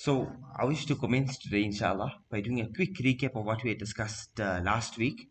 So I wish to commence today, inshallah, by doing a quick recap of what we had discussed last week.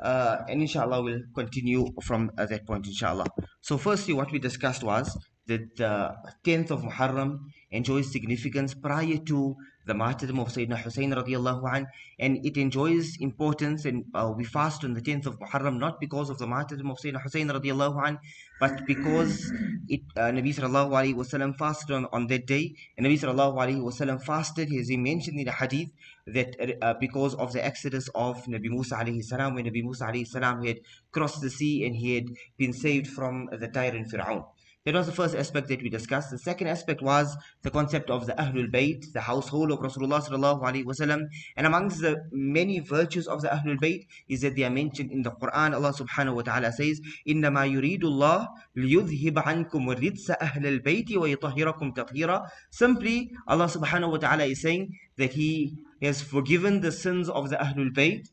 And inshallah, we'll continue from that point, inshallah. So, firstly, what we discussed was that the 10th of Muharram enjoys significance prior to the martyrdom of Sayyidina Husayn Radhiyallahu anh, and it enjoys importance. And we fast on the 10th of Muharram not because of the martyrdom of Sayyidina Husayn Radhiyallahu anh, but because Nabi Sallallahu Alaihi Wasallam fasted on that day. And Nabi Sallallahu Alaihi Wasallam fasted, as he mentioned in the hadith, that because of the exodus of Nabi Musa alayhi salam, when Nabi Musa alayhi salam had crossed the sea and he had been saved from the tyrant Fir'aun. That was the first aspect that we discussed. The second aspect was the concept of the Ahlul Bayt, the household of Rasulullah sallallahu alaihi wasallam. And amongst the many virtues of the Ahlul Bayt is that they are mentioned in the Quran. Allah subhanahu wa ta'ala says, إِنَّمَا يُرِيدُ اللَّهُ لِيُذْهِبَ عَنْكُمُ الرِّجْسَ أَهْلَ الْبَيْتِ وَيُطَهِّرَكُمْ تَطْهِيرًا. Simply, Allah subhanahu wa ta'ala is saying that He has forgiven the sins of the Ahlul Bayt,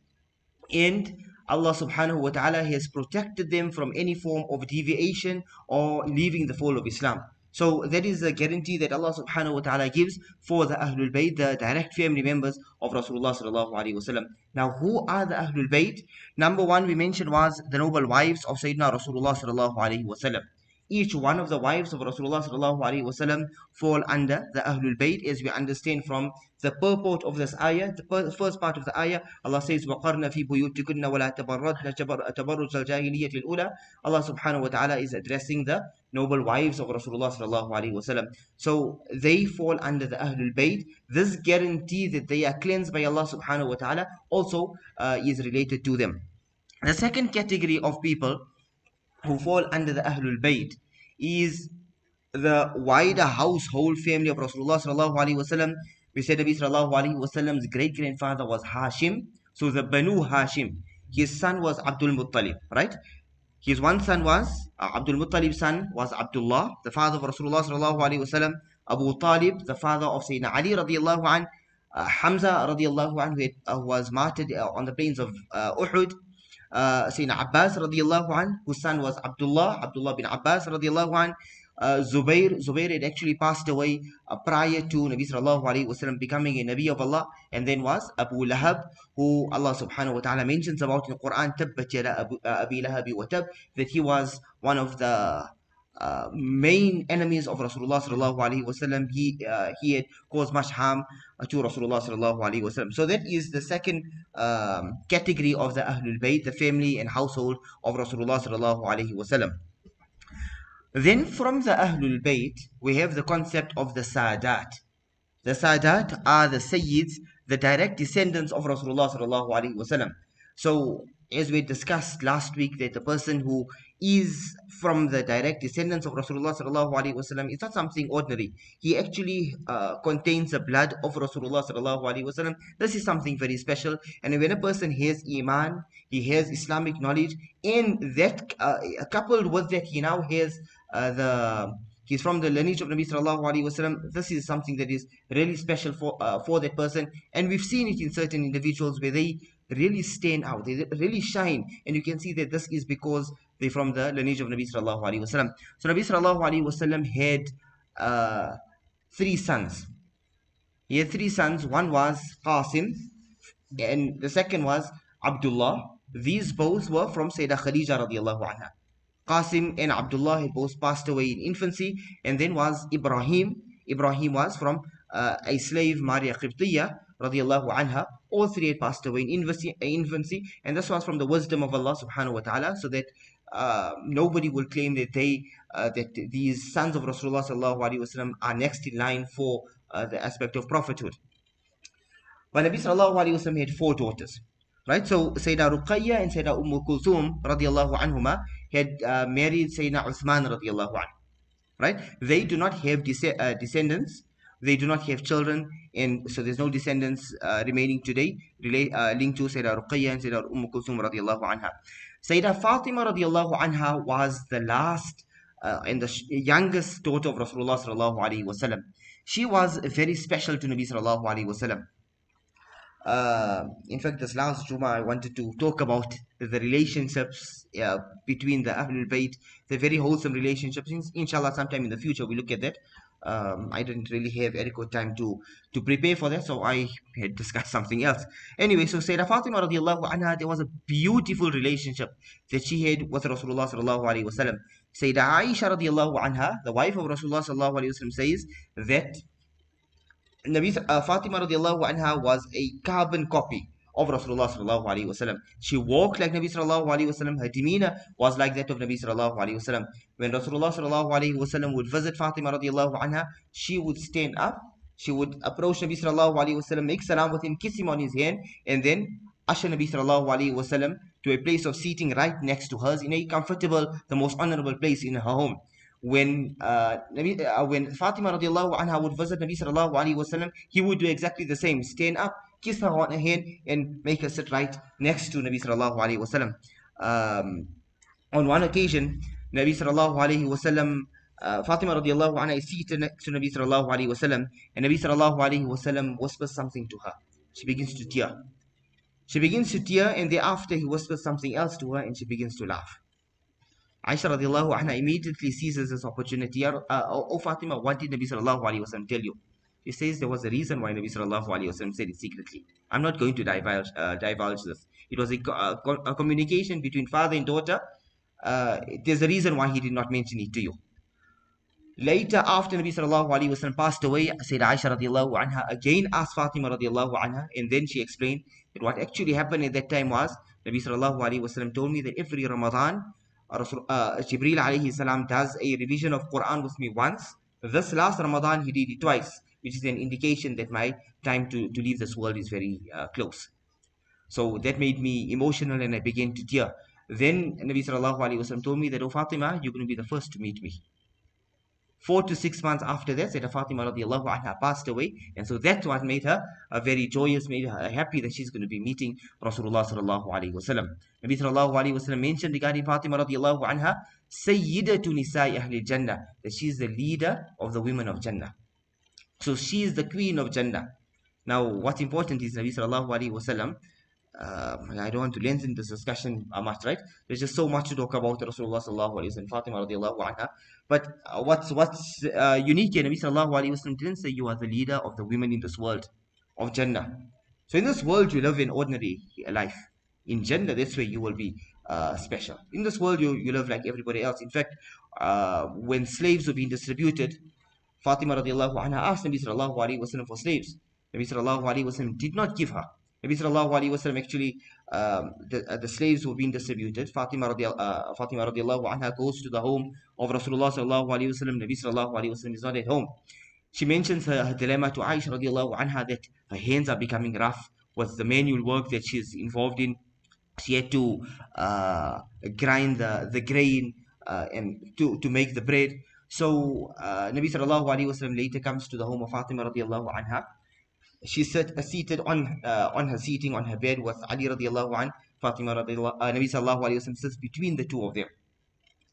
and Allah subhanahu wa ta'ala has protected them from any form of deviation or leaving the fold of Islam. So that is a guarantee that Allah subhanahu wa ta'ala gives for the Ahlul Bayt, the direct family members of Rasulullah sallallahu alaihi wasallam. Now, who are the Ahlul Bayt? Number one we mentioned was the noble wives of Sayyidina Rasulullah sallallahu alaihi wasallam. Each one of the wives of Rasulullah sallallahu alaihi wasallam fall under the Ahlul Bayt, as we understand from the purport of this ayah. The first part of the ayah, Allah says, وَقَرْنَ فِي بُيُوتِكُنَّ وَلَا تَبَرَّجْنَ تَبَرُّجَ الْجَاهِلِيَّةِ الْأُولَى. Allah subhanahu wa ta'ala is addressing the noble wives of Rasulullah sallallahu alaihi wasallam. So they fall under the Ahlul Bayt. This guarantee that they are cleansed by Allah subhanahu wa ta'ala also is related to them. The second category of people who fall under the Ahlul Bayt is the wider household family of Rasulullah sallallahu alaihi wasallam. We said Nabi sallallahu alaihi wasallam's great grandfather was Hashim, so the Banu Hashim. His son was Abdul Muttalib, right? His one son was Abdul Muttalib's son was Abdullah, the father of Rasulullah sallallahu alaihi wasallam. Abu Talib, the father of Sayyidina Ali radiyallahu anh. Hamza radiyallahu anh, who was martyred on the plains of Uhud. Sayyidina Abbas radiyallahu anh, whose son was Abdullah bin Abbas radiyallahu anh. Zubair had actually passed away prior to Nabi sallallahu alaihi wasallam becoming a Nabi of Allah. And then was Abu Lahab, who Allah subhanahu wa ta'ala mentions about in the Quran, Tabbat yada Abi Lahabi wa Tab, that he was one of the main enemies of Rasulullah sallallahu alaihi wasallam. He had caused much harm to Rasulullah sallallahu alaihi wasallam. So that is the second category of the Ahlul Bayt, the family and household of Rasulullah sallallahu alaihi wasallam. Then from the Ahlul Bayt, we have the concept of the Sadat. The Sadat are the Sayyids, the direct descendants of Rasulullah sallallahu alaihi wasallam. So, as we discussed last week, that the person who is from the direct descendants of Rasulullah sallallahu alaihi wasallam is not something ordinary. He actually contains the blood of Rasulullah sallallahu alaihi wasallam. This is something very special. And when a person has Iman, he has Islamic knowledge, and that coupled with that, he now has he's from the lineage of Nabi sallallahu alaihi wasallam. This is something that is really special for that person, and we've seen it in certain individuals where they really stand out, they really shine, and you can see that this is because they're from the lineage of Nabi sallallahu alaihi wasallam. So Nabi sallallahu alaihi wasallam had three sons. He had three sons. One was Qasim, and the second was Abdullah. These both were from Sayyidah Khadija radiyallahu anha. Qasim and Abdullah had both passed away in infancy. And then was Ibrahim. Ibrahim was from a slave, Maria Qibtiyya radiyallahu anha. All three had passed away in infancy. And this was from the wisdom of Allah subhanahu wa ta'ala, so that nobody will claim that that these sons of Rasulullah sallallahu alaihi wasallam are next in line for the aspect of prophethood. But Nabi sallallahu alaihi wasallam had four daughters. Right, so Sayyidina Ruqayya and Sayyidina Kulthum radiyallahu anhuma had married Sayyidina Uthman radiyallahu anhu. Right, they do not have descendants, they do not have children, and so there's no descendants remaining today linked to Sayyidina Ruqayya and Sayyidina Kulthum radiyallahu anha. Sayyidina Fatima radiyallahu anha was the last and the youngest daughter of Rasulullah sallallahu alaihi wasallam. She was very special to Nabi sallallahu alaihi wasallam. In fact, this last Jummah I wanted to talk about the relationships between the Ahlul Bayt, the very wholesome relationships. Inshallah, sometime in the future we look at that. I didn't really have adequate time to prepare for that, so I had discussed something else. Anyway, so Sayyidah Fatima radiallahu anha, there was a beautiful relationship that she had with Rasulullah sallallahu alaihi wasallam. Sayyidah Aisha radiallahu anha, the wife of Rasulullah sallallahu alaihi wasallam, says that Fatima radiallahu anha was a carbon copy of Rasulullah sallallahu alaihi wasallam. She walked like Nabi sallallahu alaihi wasallam. Her demeanor was like that of Nabi sallallahu alaihi wasallam. When Rasulullah sallallahu alaihi wasallam would visit Fatima radiallahu anha, she would stand up. She would approach Nabi sallallahu alaihi wasallam, make salam with him, kiss him on his hand, and then usher Nabi sallallahu alaihi wasallam to a place of seating right next to hers in a comfortable, the most honorable place in her home. When when Fatima radiallahu anha would visit Nabi sallallahu alaihi wasallam, he would do exactly the same: stand up, kiss her on her hand, and make her sit right next to Nabi sallallahu alaihi wasallam. On one occasion, Nabi sallallahu alaihi wasallam, Fatima radiallahu anha is seated next to Nabi sallallahu alaihi wasallam, and Nabi sallallahu alaihi wasallam whispers something to her. She begins to tear. She begins to tear, and thereafter he whispers something else to her, and she begins to laugh. Aisha radiallahu anha immediately seizes this opportunity. Oh Fatima, what did Nabi sallallahu alaihi wasallam tell you? She says there was a reason why Nabi sallallahu alaihi wasallam said it secretly. I'm not going to divulge this. It was a communication between father and daughter. There's a reason why he did not mention it to you. Later, after Nabi sallallahu alaihi wasallam passed away, Sayyidah Aisha radiallahu anha again asked Fatima radiallahu anha, and then she explained that what actually happened at that time was Nabi sallallahu alaihi wasallam told me that every Ramadan, Jibreel alayhi salam does a revision of Quran with me once. This last Ramadan he did it twice, which is an indication that my time to leave this world is very close. So that made me emotional, and I began to tear. Then Nabi sallallahu alaihi wasallam told me that, oh Fatima, you're going to be the first to meet me. 4 to 6 months after that, Sayyidah Fatima radiallahu anha passed away, and so that's what made her very joyous, made her happy that she's going to be meeting Rasulullah sallallahu alaihi wasallam. Nabi sallallahu alaihi wasallam mentioned regarding Fatima radiallahu anha, Sayyidatu Nisa'i Ahli Jannah, that she's the leader of the women of Jannah. So she is the queen of Jannah. Now, what's important is Nabi sallallahu alaihi wasallam. I don't want to lengthen this discussion much, right? There's just so much to talk about Rasulullah sallallahu alaihi wasallam, Fatima radiallahu anha. But what's unique here, Nabi sallallahu alaihi wasallam didn't say you are the leader of the women in this world of Jannah. So in this world you live an ordinary life. In Jannah, that's where you will be special. In this world you live like everybody else. In fact, when slaves were being distributed, Fatima radiallahu anha asked Nabi sallallahu alaihi wasallam for slaves. Nabi sallallahu alaihi wasallam did not give her. Nabi sallallahu alaihi wasallam actually, the slaves were being distributed. Fatima radiallahu anha goes to the home of Rasulullah sallallahu alaihi wasallam. Nabi sallallahu alaihi wasallam is not at home. She mentions her dilemma to Aisha radiallahu anha, that her hands are becoming rough with the manual work that she's involved in. She had to grind the grain and to make the bread. So Nabi sallallahu alaihi wasallam later comes to the home of Fatima radiallahu anha. She's seated on her seating on her bed with Ali radiallahu anh. Fatima radiallahu Nabi sallallahu alaihi wasallam sits between the two of them,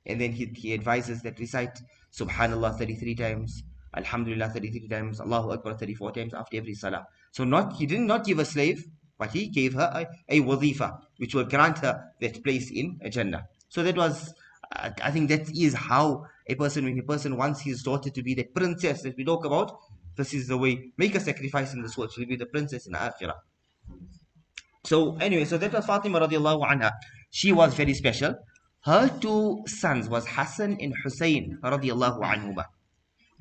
and then he advises that recite Subhanallah 33 times, Alhamdulillah 33 times, Allahu Akbar 34 times after every salah. So he did not give a slave, but he gave her a wazifa, which will grant her that place in Jannah. So that was, I think that is how when a person wants his daughter to be the princess that we talk about, this is the way. Make a sacrifice in this world, she'll be the princess in Akhirah. So anyway, so that was Fatima radiallahu anha. She was very special. Her two sons was Hassan and Husayn radiallahu anhuma.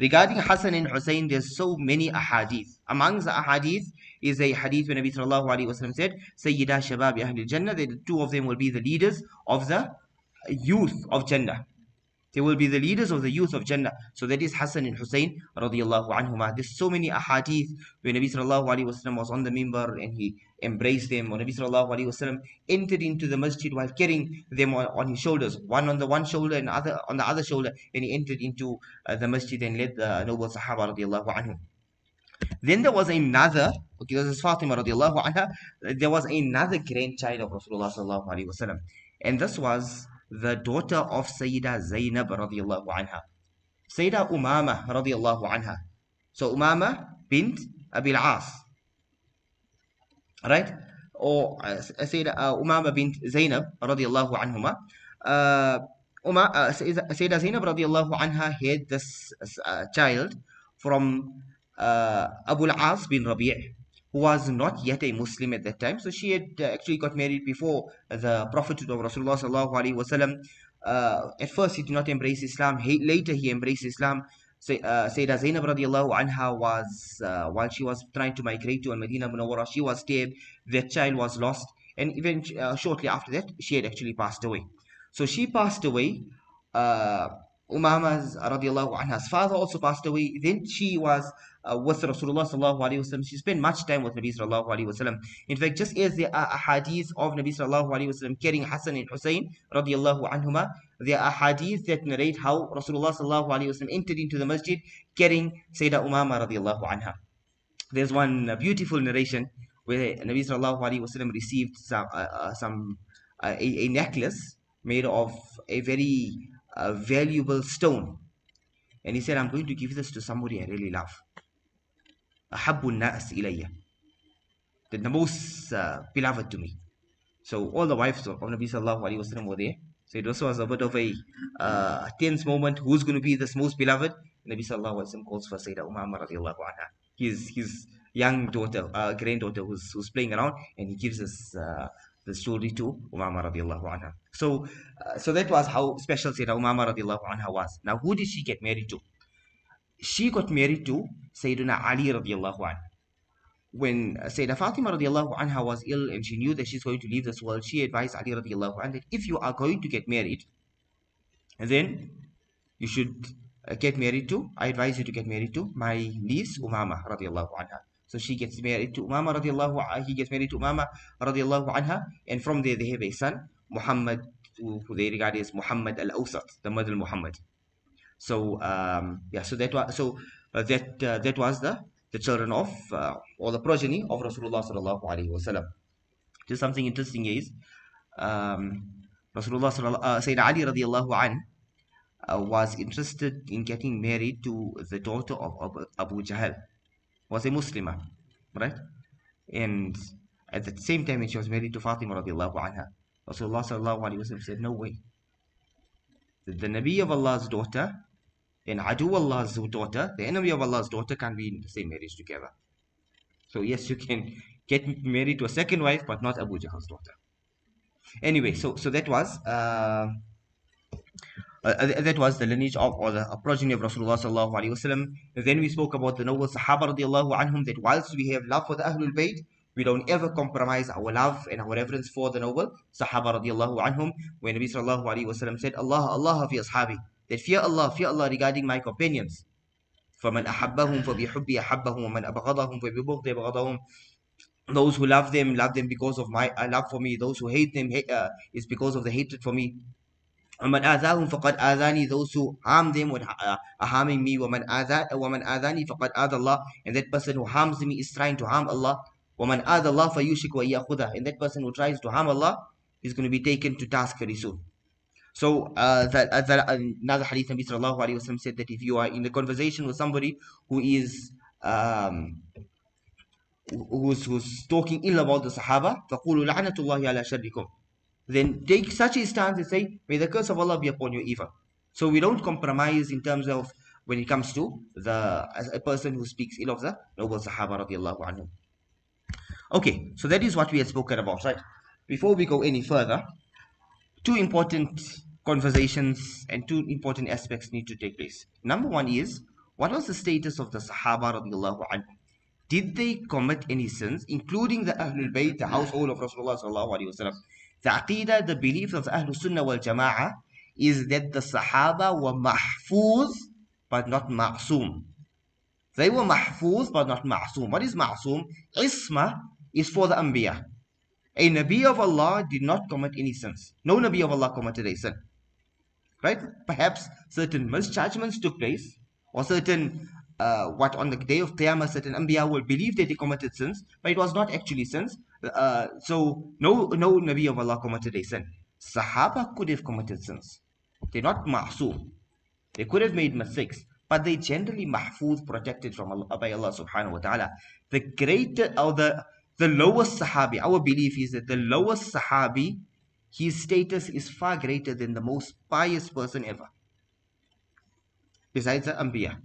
Regarding Hassan and Husayn, there's so many ahadith. Amongst the ahadith is a hadith where Nabi sallallahu alaihi wasallam said, Sayyida Shababi Ahli Jannah, that the two of them will be the leaders of the youth of Jannah. They will be the leaders of the youth of Jannah. So that is Hassan and Husayn radiallahu anhuma. There's so many ahadith where Nabi sallallahu alaihi wasallam was on the mimbar and he embraced them, or Nabi sallallahu alaihi wasallam entered into the masjid while carrying them on his shoulders, one on the one shoulder and other on the other shoulder, and he entered into the masjid and led the noble Sahaba radiallahu anhum. Then there was another, okay, this is Fatima radiallahu anha, there was another grandchild of Rasulullah sallallahu alaihi wasallam, and this was the daughter of Sayyida Zainab radiallahu anha, Sayyida Umama radiallahu anha. So Umama bint Abil As, right? Or Sayyida Umama bint Zainab radiallahu anhuma. Sayyida Zainab radiallahu anha had this child from Abu al-As bin Rabi', who was not yet a Muslim at that time. So she had actually got married before the prophethood of Rasulullah sallallahu alaihi wasallam. At first, he did not embrace Islam. Later, he embraced Islam. Sayyidah Zainab radiyallahu anha was, while she was trying to migrate to Al-Madinah Munawwara, she was scared. Their child was lost. And even shortly after that, she had actually passed away. So she passed away. Uh, Umama's radiallahu anha's father also passed away. Then she was with Rasulullah sallallahu alaihi wasallam. She spent much time with Nabi sallallahu alaihi wasallam. In fact, just as there are ahadith of Nabi sallallahu alaihi wasallam carrying Hassan and Husayn radiallahu anhuma, there are hadith that narrate how Rasulullah sallallahu alaihi wasallam entered into the masjid carrying Sayyidah Umama radiallahu anha. There's one beautiful narration where Nabi sallallahu alaihi wasallam received a necklace made of a very valuable stone, and he said, "I'm going to give this to somebody I really love. Ahabbu nas ilayya, the most beloved to me." So all the wives of Nabi sallallahu alaihi wasallam were there. So it also was a bit of a tense moment. Who's going to be this most beloved? Nabi sallallahu alaihi wasallam calls for Sayyidah Umama radiyallahu anha, his young daughter, granddaughter, who's playing around, and he gives us the story to Umama radiallahu anha. So that was how special Sayyidina Umama radiallahu anha was. Now, who did she get married to? She got married to Sayyiduna Ali radiallahu anha. When Sayyidah Fatima radiallahu anha was ill and she knew that she's going to leave this world, she advised Ali radiallahu anha that if you are going to get married, then you should get married to, I advise you to get married to my niece Umama radiallahu anha. So she gets married to Umama radiallahu anha, he gets married to Umama radiallahu anha, and from there they have a son, Muhammad, who they regard as Muhammad al-Awsat, the middle Muhammad. So so that was the children of or the progeny of Rasulullah sallallahu alaihi wasallam. Just something interesting is Sayyidina Ali radiallahu anhu was interested in getting married to the daughter of Abu Jahl, was a Muslimah, right? And at the same time, when she was married to Fatima radiallahu anha, Rasulullah sallallahu alaihi wasallam said, "No way. The Nabi of Allah's daughter and Adu Allah's daughter, the enemy of Allah's daughter, can't be in the same marriage together. So yes, you can get married to a second wife, but not Abu Jahl's daughter." Anyway, so that was the lineage of, or the progeny of Rasulullah sallallahu alaihi wasallam. Then we spoke about the noble Sahaba radiallahu anhum, that whilst we have love for the Ahlul Bayt, we don't ever compromise our love and our reverence for the noble Sahaba radiallahu anhum. When Nabi sallallahu alaihi wasallam said, Allah fi ashabi, that fear Allah regarding my companions. فَمَنْ أَحَبَّهُمْ فَبِحُبِّي أَحَبَّهُمْ وَمَنْ أَبْغَضَهُمْ فَبِبُغْضِي أَبْغَضَهُمْ. Those who love them because of my love for me. Those who hate them is because of the hatred for me. وَمَنْ آذَاهُمْ فَقَدْ آذَانِي. Those who harm them are harming me. وَمَنْ آذَانِي فَقَدْ آذَى اللَّهِ. And that person who harms me is trying to harm Allah. وَمَنْ آذَى اللَّهِ فَيُوشِكُ وَيَأْخُذَهُ. And that person who tries to harm Allah is going to be taken to task very soon. So another hadith, Nabi sallallahu alaihi wasallam said that if you are in a conversation with somebody who is who's talking ill about the Sahaba, فَقُولُوا لَعْنَةُ اللَّهِ عَلَى شَرِّكُمْ. Then take such a stance and say, may the curse of Allah be upon your evil. So we don't compromise in terms of when it comes to a person who speaks ill of the noble Sahaba radiallahu anhum. Okay, so that is what we had spoken about, right? Before we go any further, two important conversations and two important aspects need to take place. Number one is, what was the status of the Sahaba radiallahu anhu? Did they commit any sins, including the Ahlul Bayt, the household of Rasulullah sallallahu alaihi wasallam? The Aqidah, the belief of the Ahlul Sunnah wal Jama'ah, is that the Sahaba were mahfuz but not ma'soom. They were mahfuz but not ma'soom. What is ma'soom? Isma is for the Anbiya. A Nabi of Allah did not commit any sins. No Nabi of Allah committed a sin. Right? Perhaps certain misjudgments took place, or certain on the day of Qiyamah, certain Anbiya will believe that they committed sins, but it was not actually sins. So no Nabi of Allah committed a sin. Sahaba could have committed sins. They're not ma'soom. They could have made mistakes, but they generally mahfuz, protected from Allah, by Allah subhanahu wa ta'ala. The greater, or the lowest Sahabi, our belief is that the lowest Sahabi, his status is far greater than the most pious person ever, besides the Anbiya.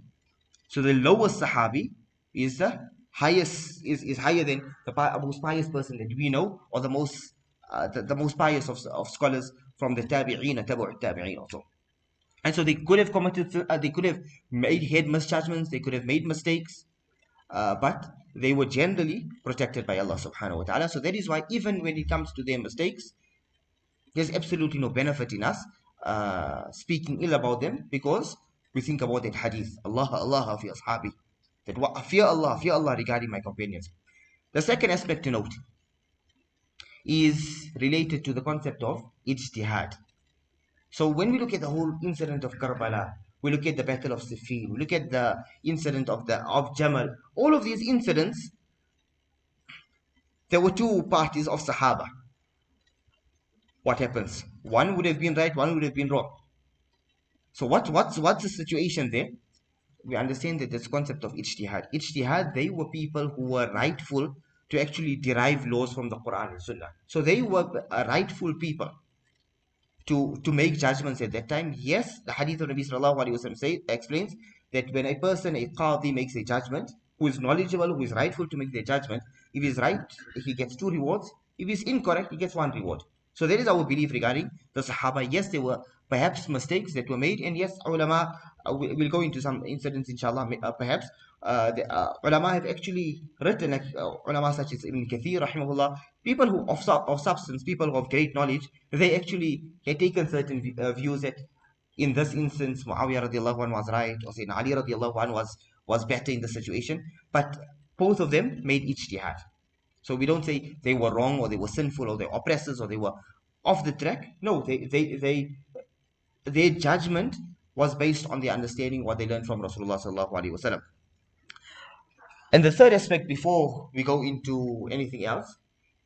So the lowest Sahabi is the highest, is higher than the most pious person that we know, or the most pious of scholars from the Tabi'een and Tabu'ut Tabi'een also. And so they could have they could have had misjudgments, they could have made mistakes, but they were generally protected by Allah subhanahu wa ta'ala. So that is why even when it comes to their mistakes, there's absolutely no benefit in us speaking ill about them, because we think about that hadith, Allah fi ashabi, that fear Allah regarding my companions. The second aspect to note is related to the concept of ijtihad. So when we look at the whole incident of Karbala, we look at the battle of Siffin, we look at the incident of Jamal, all of these incidents, there were two parties of Sahaba. What happens? One would have been right, one would have been wrong. So what's the situation there? We understand that this concept of ijtihad. Ijtihad, they were people who were rightful to actually derive laws from the Quran and Sunnah. So they were rightful people to make judgments at that time. Yes, the hadith of Nabi sallallahu alaihi wasallam explains that when a person, a qadi, makes a judgment, who is knowledgeable, who is rightful to make their judgment, if he's right, he gets 2 rewards. If he's incorrect, he gets 1 reward. So that is our belief regarding the Sahaba. Yes, there were perhaps mistakes that were made, and yes, ulama, we'll go into some incidents inshallah, perhaps. The ulama have actually written, like ulama such as Ibn Kathir rahimahullah, people who of substance, people who have great knowledge, they actually had taken certain views that in this instance Muawiyah radiallahu anhu was right, or Sayyidina Ali radiallahu anhu was better in the situation, but both of them made ijtihad. So we don't say they were wrong, or they were sinful, or they were oppressors, or they were off the track. No, their judgment was based on the understanding what they learned from Rasulullah sallallahu alaihi wasallam. And the third aspect, before we go into anything else,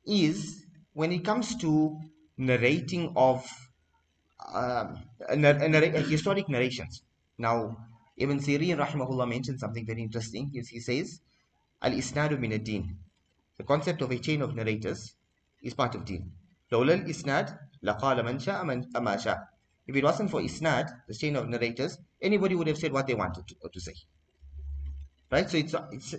is when it comes to narrating of historic narrations. Now, Ibn Sirin rahimahullah mentioned something very interesting. He says, Al-Isnadu min ad-din. The concept of a chain of narrators is part of deen. لولا الإسناد لقال من شاء ما شاء. If it wasn't for Isnad, the chain of narrators, anybody would have said what they wanted to say. Right? So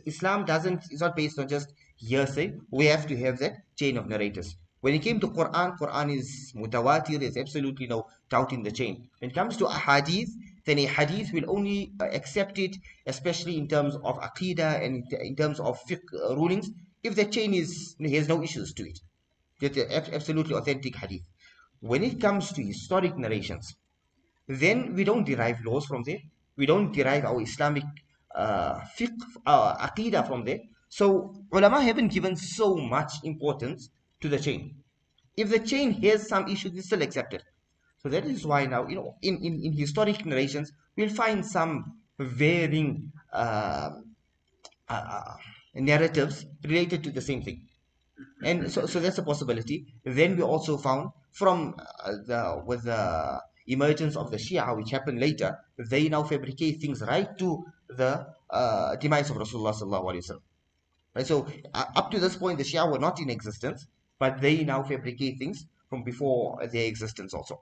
Islam is not based on just hearsay. We have to have that chain of narrators. When it came to Quran is mutawatir, there's absolutely no doubt in the chain. When it comes to ahadith, then a hadith will only accept it, especially in terms of aqidah and in terms of fiqh rulings, if the chain has no issues to it. That's absolutely authentic hadith. When it comes to historic narrations, then we don't derive laws from there. We don't derive our Islamic fiqh, aqidah from there. So ulama haven't given so much importance to the chain. If the chain has some issues, it's still accepted. So that is why now, in historic narrations, we'll find some varying narratives related to the same thing. And so that's a possibility. Then we also found from with the emergence of the Shia, which happened later, they now fabricate things right to the demise of Rasulullah sallallahu alaihi wasallam. Right? So up to this point, the Shia were not in existence, but they now fabricate things from before their existence also.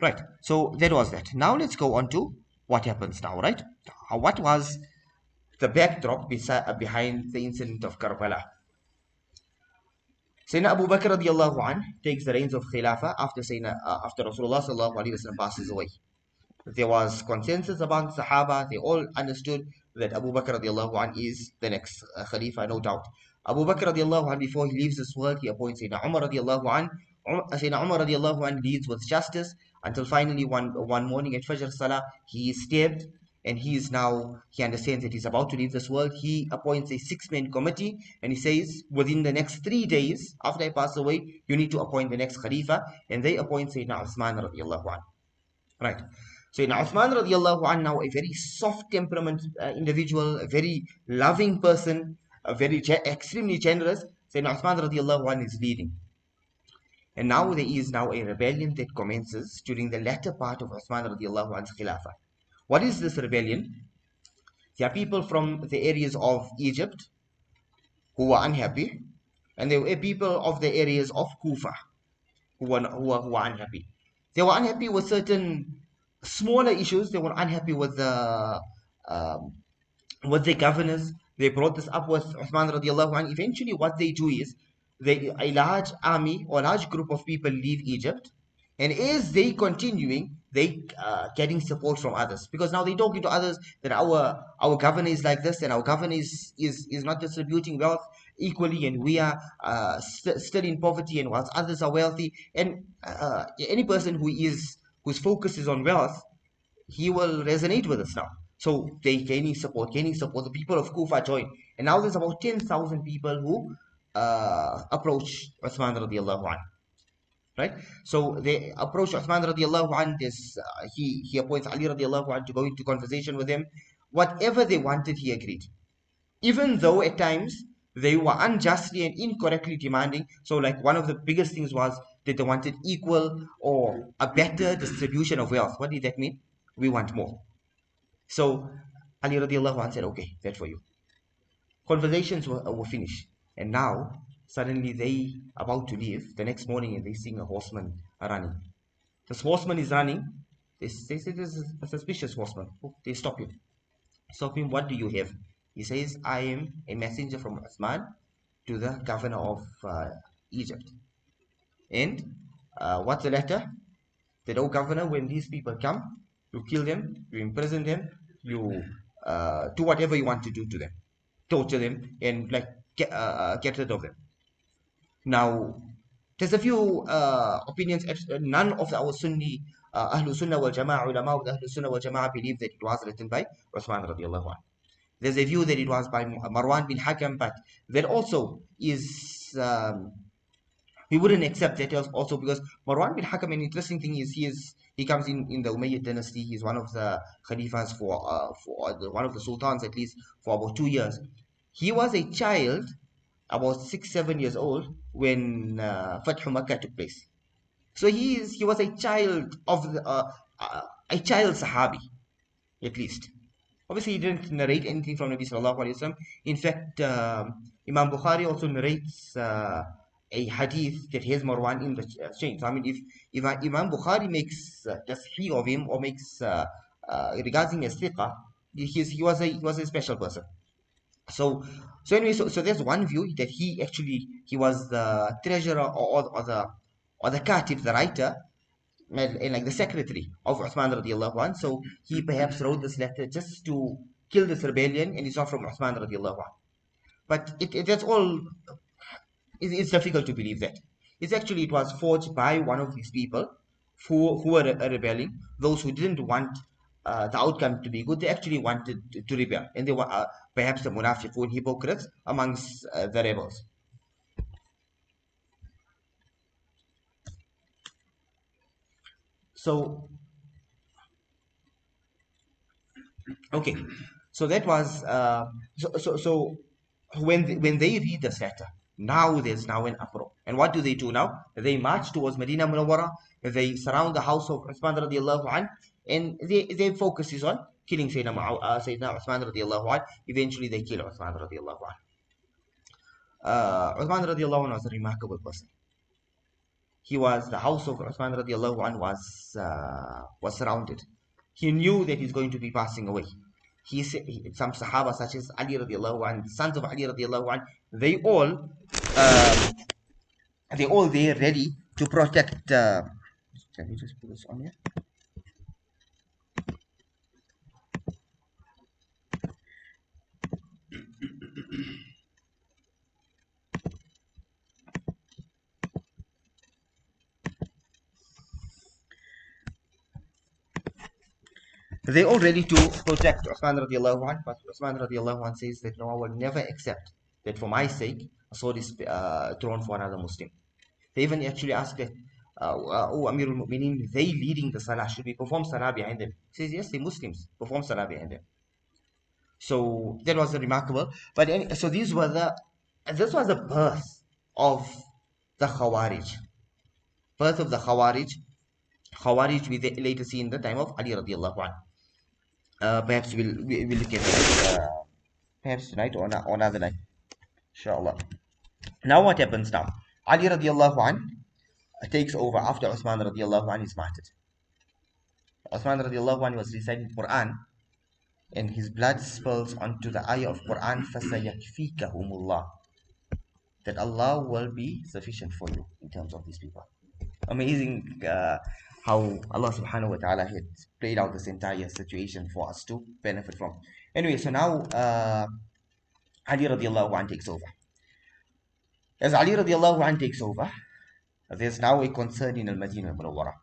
Right. So that was that. Now let's go on to what happens now. Right. What was the backdrop behind the incident of Karbala? Sayyidina Abu Bakr radiyallahu anh takes the reins of Khilafah after Rasulullah sallallahu alaihi wasallam passes away. There was consensus among Sahaba. They all understood that Abu Bakr radiallahu anh is the next Khalifa, no doubt. Abu Bakr radiallahu anh, before he leaves this world, he appoints Sayyidina Umar radiallahu anh. Sayyidina Umar radiallahu anh leads with justice until finally one morning at Fajr Salah, he is stabbed, and he understands that he's about to leave this world. He appoints a 6-man committee, and he says, within the next 3 days after I pass away, you need to appoint the next Khalifa, and they appoint Sayyidina Uthman radiallahu anh. Right. Sayyidina Uthman radiallahu anh, now a very soft temperament individual, a very loving person, a very extremely generous. Sayyidina Uthman radiallahu anh is leading. And now there is now a rebellion that commences during the latter part of Uthman radiallahu anh's Khilafah. What is this rebellion? There are people from the areas of Egypt who were unhappy, and there were people of the areas of Kufa who were unhappy. They were unhappy with certain smaller issues. They were unhappy with the with the governors. They brought this up with Uthman radiallahu anh. Eventually, what they do is a large army or large group of people leave Egypt, and as they continuing, they getting support from others, because now they talking to others that our governor is like this, and our governor is not distributing wealth equally, and we are still in poverty, and whilst others are wealthy, and any person whose focus is on wealth, he will resonate with us now. So they gaining support, gaining support. The people of Kufa join, and now there's about 10,000 people who approach Uthman radiallahu anh. Right? So they approach Uthman radiallahu anh. He appoints Ali radiallahu anh to go into conversation with him. Whatever they wanted, he agreed. Even though at times they were unjustly and incorrectly demanding. So, like, one of the biggest things was that they wanted equal or a better distribution of wealth. What did that mean? We want more. So Ali radiallahu anh said, okay, that for you. Conversations were finished. And now, suddenly they about to leave. The next morning, and they see a horseman running. This horseman is running. They say this is a suspicious horseman. They stop him. Stop him, what do you have? He says, I am a messenger from Uthman to the governor of Egypt. And what's the letter? That, oh governor, when these people come, you kill them, you imprison them, you do whatever you want to do to them, torture them, and like get rid of them. Now, there's a few opinions. None of our Sunni Ahlul Sunnah wal Jama'ah, ulama of the Ahlul Sunnah wal Jama'ah, believe that it was written by Uthman radiallahu anh. There's a view that it was by Marwan bin Hakam, but that also is we wouldn't accept that also, because Marwan bin Hakam, an interesting thing is he comes in the Umayyad dynasty. He's one of the Khalifas one of the Sultans, at least for about 2 years. He was a child, about 6-7 years old, when Fathu Makkah took place. So he was a child of a child Sahabi, at least. Obviously, he didn't narrate anything from Nabi sallallahu alaihi wasallam. In fact, Imam Bukhari also narrates a hadith that has Marwan in the chain. So I mean, if Imam Bukhari makes tasheeh of him, or makes regarding as thiqa, he was a special person. So anyway, so there's one view that he was the treasurer, or the katib, the writer, and like the secretary of Uthman radiallahu anh. So he perhaps wrote this letter just to kill this rebellion, and it's not from Uthman radiallahu anh. But that's all. It's difficult to believe that. It was forged by one of these people who were rebelling. Those who didn't want the outcome to be good, they actually wanted to rebel, and they were perhaps the munafiqun, hypocrites amongst the rebels. So okay, so that was so when they read this letter, now there's now an uproar. And what do they do now? They march towards Medina Munawwara. They surround the house of Uthman radiallahu anh, and their focus is on killing Sayyidina Uthman radiallahu anh. Eventually they kill Uthman radiallahu anh. Uthman radiallahu anh was a remarkable person. The house of Uthman radiallahu anh was surrounded. He knew that he's going to be passing away. Some Sahaba, such as Ali radiallahu anh, sons of Ali radiallahu anh, they all there ready to protect. Can we just put this on here? They all ready to protect Uthman radiallahu anh, but Uthman radiallahu anh says that no, I will never accept that for my sake a sword is thrown for another Muslim. They even actually ask that, oh Amirul Mu'mineen, they leading the salah, should we perform salah behind them? He says yes, the Muslims perform salah behind them. So that was remarkable. But so this was the birth of the Khawarij. Birth of the Khawarij. Khawarij we later see in the time of Ali radiallahu anh. Perhaps we'll look at that perhaps tonight or another night, inshallah. Now what happens now? Ali radiallahu anh takes over after Uthman radiallahu anh is martyred. Uthman radiallahu anh was reciting Quran and his blood spills onto the ayah of Quran, فَسَيَكْفِيكَهُمُ اللَّهُ, that Allah will be sufficient for you in terms of these people. Amazing how Allah subhanahu wa ta'ala had played out this entire situation for us to benefit from. Anyway, so now Ali radiallahu anh takes over. As Ali radiallahu anh takes over, there's now a concern in Al-Madinah al-Munawwara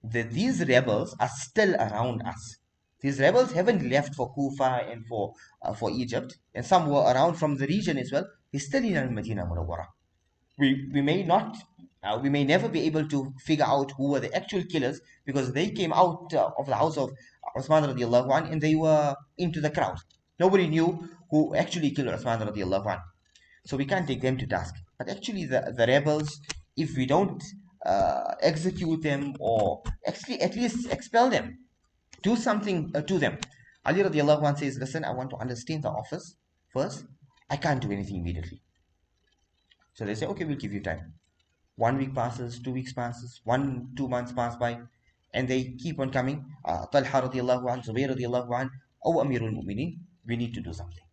that these rebels are still around us. These rebels haven't left for Kufa and for Egypt, and some were around from the region as well. They're still in Al-Madinah al-Munawwara. We may not, we may never be able to figure out who were the actual killers, because they came out of the house of Uthman radiallahu anh and they were into the crowd. Nobody knew who actually killed Uthman radiallahu anh. So we can't take them to task. But actually the rebels, if we don't execute them or actually at least expel them, do something to them. Ali radiallahu anh says, listen, I want to understand the office first. I can't do anything immediately. So they say, okay, we'll give you time. 1 week passes, 2 weeks passes, 2 months pass by, and they keep on coming. Talha radiallahu anh, Zubayr radiallahu anh, oh Amirul Mu'mineen, we need to do something.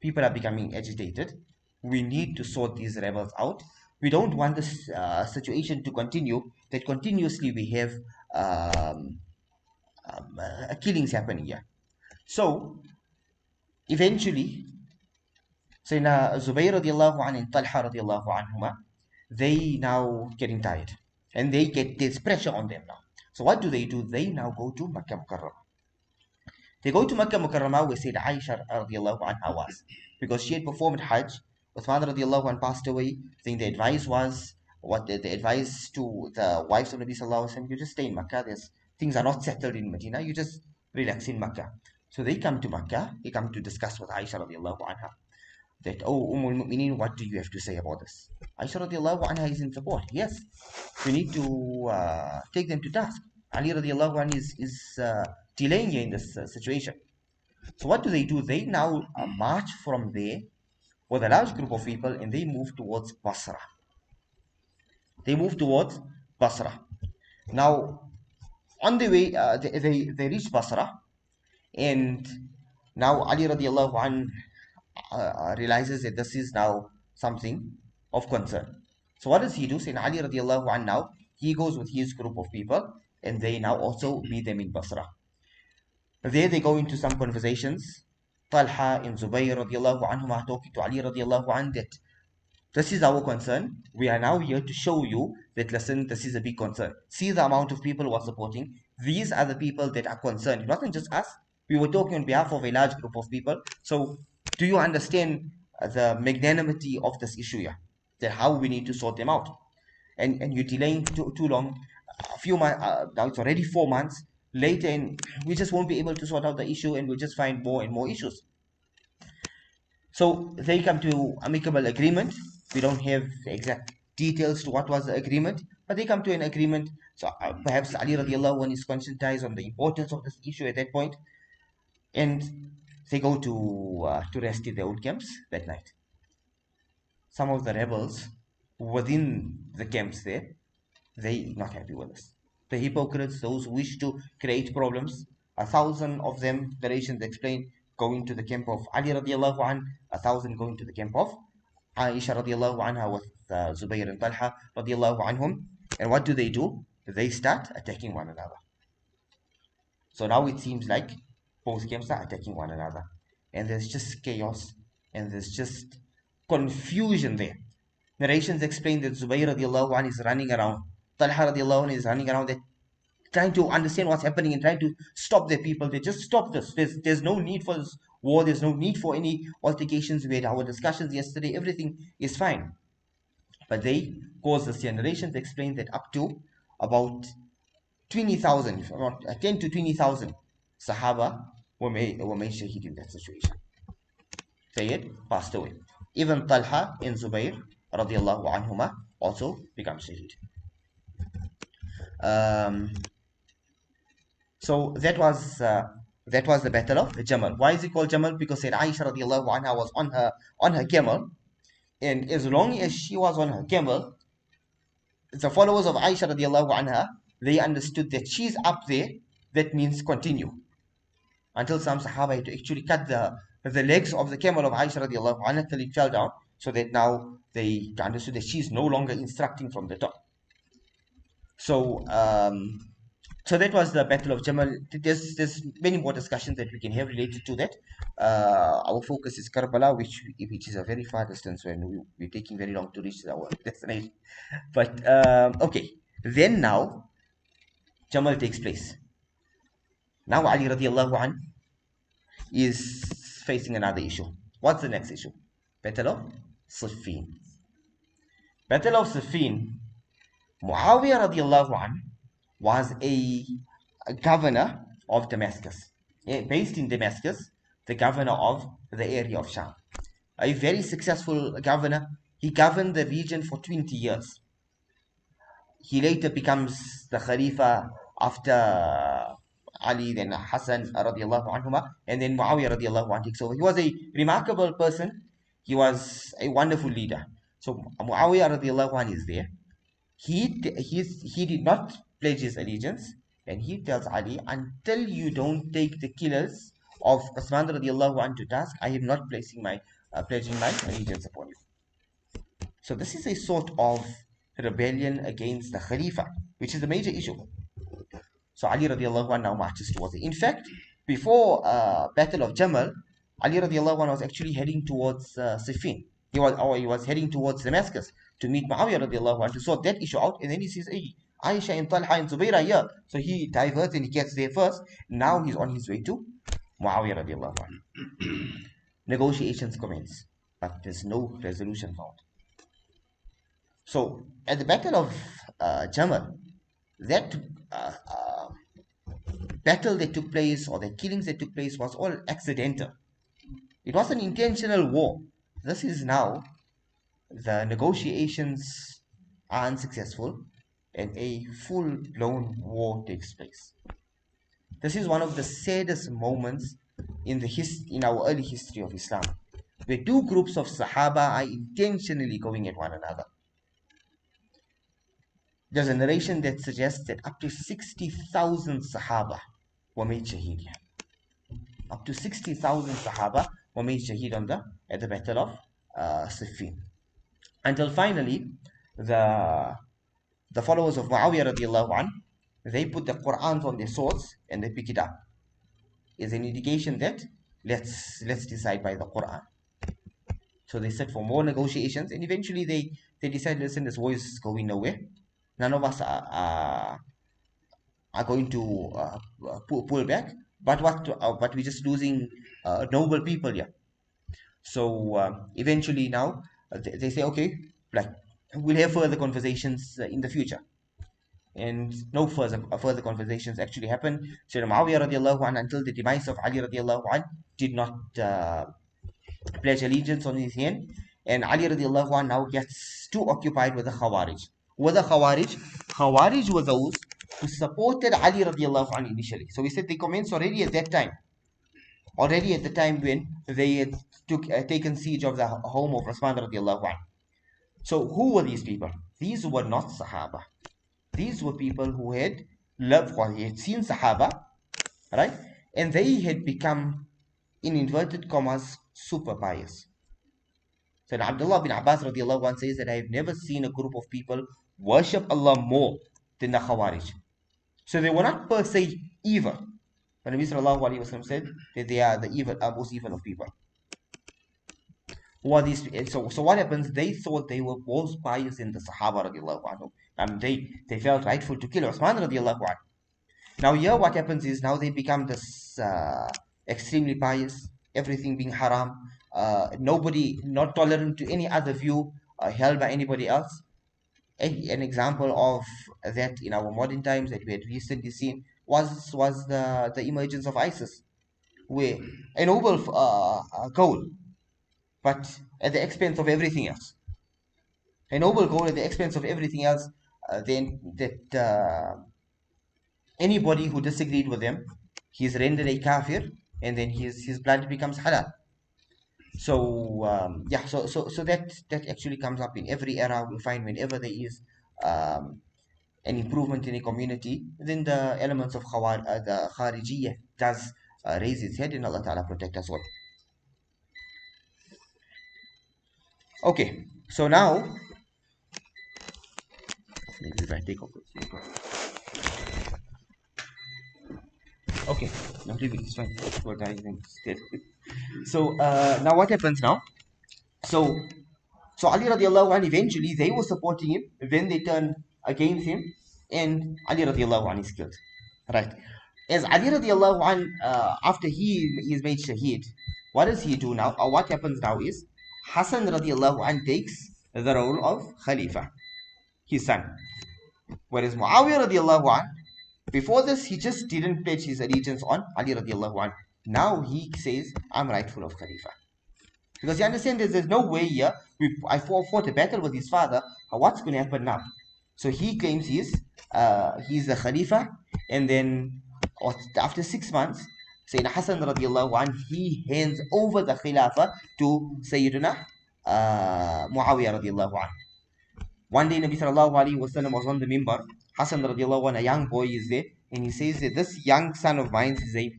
People are becoming agitated. We need to sort these rebels out. We don't want this situation to continue, that continuously we have killings happening here. So, eventually, Sayyidina Zubayr radiallahu anh and Talha radiallahu anhuma, they now getting tired. And there's pressure on them now. So what do? They now go to Makkah Mukarramah. They go to Makkah Mukarramah where Sayyidina Aisha radiallahu anha was. Because she had performed Hajj. Uthman radiallahu anh passed away. I think the advice was, the advice to the wives of Nabi sallallahu alaihi wasallam, you just stay in Makkah. Things are not settled in Medina. You just relax in Makkah. So they come to Makkah. They come to discuss with Aisha radiallahu anha. That, oh, Mu'mineen, what do you have to say about this? Aisha radiallahu anha is in support. Yes, we need to take them to task. Ali radiallahu anha is delaying here in this situation. So what do? They now march from there with a large group of people and they move towards Basra. Now, on the way, they reach Basra, and now Ali radiallahu anha realizes that this is now something of concern. So what does he do? Sayyidina Ali radiallahu anhu, now he goes with his group of people and they now also meet them in Basra. There they go into some conversations. Talha and Zubayr radiallahu anhum are talking to Ali radiallahu anhu that this is our concern. We are now here to show you that, listen, this is a big concern. See the amount of people who are supporting. These are the people that are concerned. It wasn't just us. We were talking on behalf of a large group of people. So do you understand the magnanimity of this issue here? That how we need to sort them out. And you're delaying too long. A few months, now it's already 4 months later, and we just won't be able to sort out the issue, and we'll just find more and more issues. So they come to amicable agreement. We don't have exact details to what was the agreement, but they come to an agreement. So perhaps Ali radiallahu anhu is conscientized on the importance of this issue at that point, and they go to rest in their old camps that night. Some of the rebels within the camps there, they not happy with us. The hypocrites, those who wish to create problems, 1,000 of them, the narrations explain, going to the camp of Ali radiallahu anh, 1,000 going to the camp of Aisha radiallahu anha with Zubayr and Talha radiallahu anhum. And what do? They start attacking one another. So now it seems like both camps are attacking one another. And there's just chaos and there's just confusion there. Narrations explain that Zubayr radiallahu anh is running around. Talha radiallahu anh is running around there, trying to understand what's happening and trying to stop their people. They just stop this. There's no need for this war. There's no need for any altercations. We had our discussions yesterday. Everything is fine. But they cause this. Narrations explain that up to about 20,000, about 10 to 20,000 Sahaba were made shaheed in that situation. Sayyid passed away. Even Talha and Zubayr radiallahu anhuma also become shaheed. So that was the battle of Jamal. Why is it called Jamal? Because Sayyidina Aisha radiallahu anha was on her camel, and as long as she was on her camel, the followers of Aisha radiallahu anha, they understood that she's up there. That means continue. until some Sahaba had to actually cut the legs of the camel of Aisha radiallahu anha until it fell down, so that now they understood that she's no longer instructing from the top. So so that was the Battle of Jamal. There's many more discussions that we can have related to that. Our focus is Karbala, which is a very far distance when we're taking very long to reach our destination. But okay, then now Jamal takes place. Now Ali radiallahu anh is facing another issue. What's the next issue? Battle of Siffin. Battle of Siffin. Muawiyah radiallahu anh was a governor of Damascus, based in Damascus, the governor of the area of Sham. A very successful governor. He governed the region for 20 years. He later becomes the Khalifa after Ali, then Hassan radiallahu anhuma, and then Muawiyah radiallahu anhu takes over. He was a remarkable person. He was a wonderful leader. So Muawiyah radiallahu anhu is there. He did not pledge his allegiance, and he tells Ali, until you don't take the killers of Uthman radiallahu anhu to task, I am not pledging my allegiance upon you. So this is a sort of rebellion against the Khalifa, which is the major issue. So Ali radiallahu anhu now marches towards it. In fact, before Battle of Jamal, Ali radiallahu anhu was actually heading towards Siffin. He was heading towards Damascus to meet Muawiyah radiallahu anhu to sort that issue out, and then he sees, hey, Aisha and Talha and Zubayr here. So he diverts and he gets there first. Now he's on his way to Muawiyah radiallahu anhu. Negotiations commence, but there's no resolution found. So at the Battle of Jamal, that battle that took place, or the killings that took place, was all accidental. It was an intentional war. This is now the negotiations are unsuccessful and a full-blown war takes place. This is one of the saddest moments in our early history of Islam, where two groups of Sahaba are intentionally going at one another. There's a narration that suggests that up to 60,000 Sahaba were made shaheed. Up to 60,000 Sahaba were made shaheed at the Battle of Siffin. Until finally, the followers of Muawiyah radiallahu anh, they put the Quran on their swords and they pick it up. It's an indication that let's decide by the Quran. So they set for more negotiations, and eventually they decide, listen, this war is going nowhere. None of us are going to pull back, but we're just losing noble people here. So eventually now they say, okay, like we'll have further conversations in the future, and no further conversations actually happened. So Muawiyah radiallahu anhu, until the demise of Ali radiallahu anhu, did not pledge allegiance on his hand, and Ali radiallahu anhu now gets too occupied with the Khawarij. Were the Khawarij? Khawarij were those who supported Ali radiallahu anhu initially. So we said they commenced already at that time. Already at the time when they had taken siege of the home of Uthman radiallahu anhu. So who were these people? These were not Sahaba. These were people who had loved, or he had seen Sahaba, right? And they had become, in inverted commas, super pious. So Abdullah bin Abbas radiallahu anhu says that I have never seen a group of people worship Allah more than the Khawarij. So they were not per se evil. But Nabi sallallahu alayhi wa sallam said that they are the most evil of people. Who are these? So what happens? They thought they were most pious in the Sahaba radiallahu anhu. And they felt rightful to kill Uthman radiallahu anhu. Now here what happens is, now they become this extremely pious, everything being haram, nobody, not tolerant to any other view held by anybody else. An example of that in our modern times that we had recently seen was the emergence of ISIS, where a noble goal, but at the expense of everything else. A noble goal at the expense of everything else. Then that anybody who disagreed with them, he's rendered a kafir, and then his blood becomes halal. So so that actually comes up in every era. We find whenever there is an improvement in a community, then the elements of the Kharijiyya does raise its head, and Allah Ta'ala protect us all. Okay, so now, maybe if I take off this. Okay, not leave it, it's fine. What I instead. So now what happens now? So Ali radiallahu anh, eventually they were supporting him, then they turned against him, and Ali radiallahu anh is killed. Right. As Ali radiallahu anh, after he is made shaheed, what does he do now? Or what happens now is Hassan radiallahu anh takes the role of Khalifa, his son. Whereas Muawiyah radiallahu anh, before this, he just didn't pledge his allegiance on Ali radiallahu anh. Now he says, I'm rightful of Khalifa. Because you understand, there's no way here, I fought a battle with his father, what's going to happen now? So he claims he's the Khalifa, and then after 6 months, Sayyidina Hassan radiallahu anh, he hands over the Khilafah to Sayyiduna Muawiyah radiallahu anh. One day Nabi sallallahu alayhi wa sallam was on the mimbar. Hassan radiallahu anh, a young boy, is there, and he says that this young son of mine is a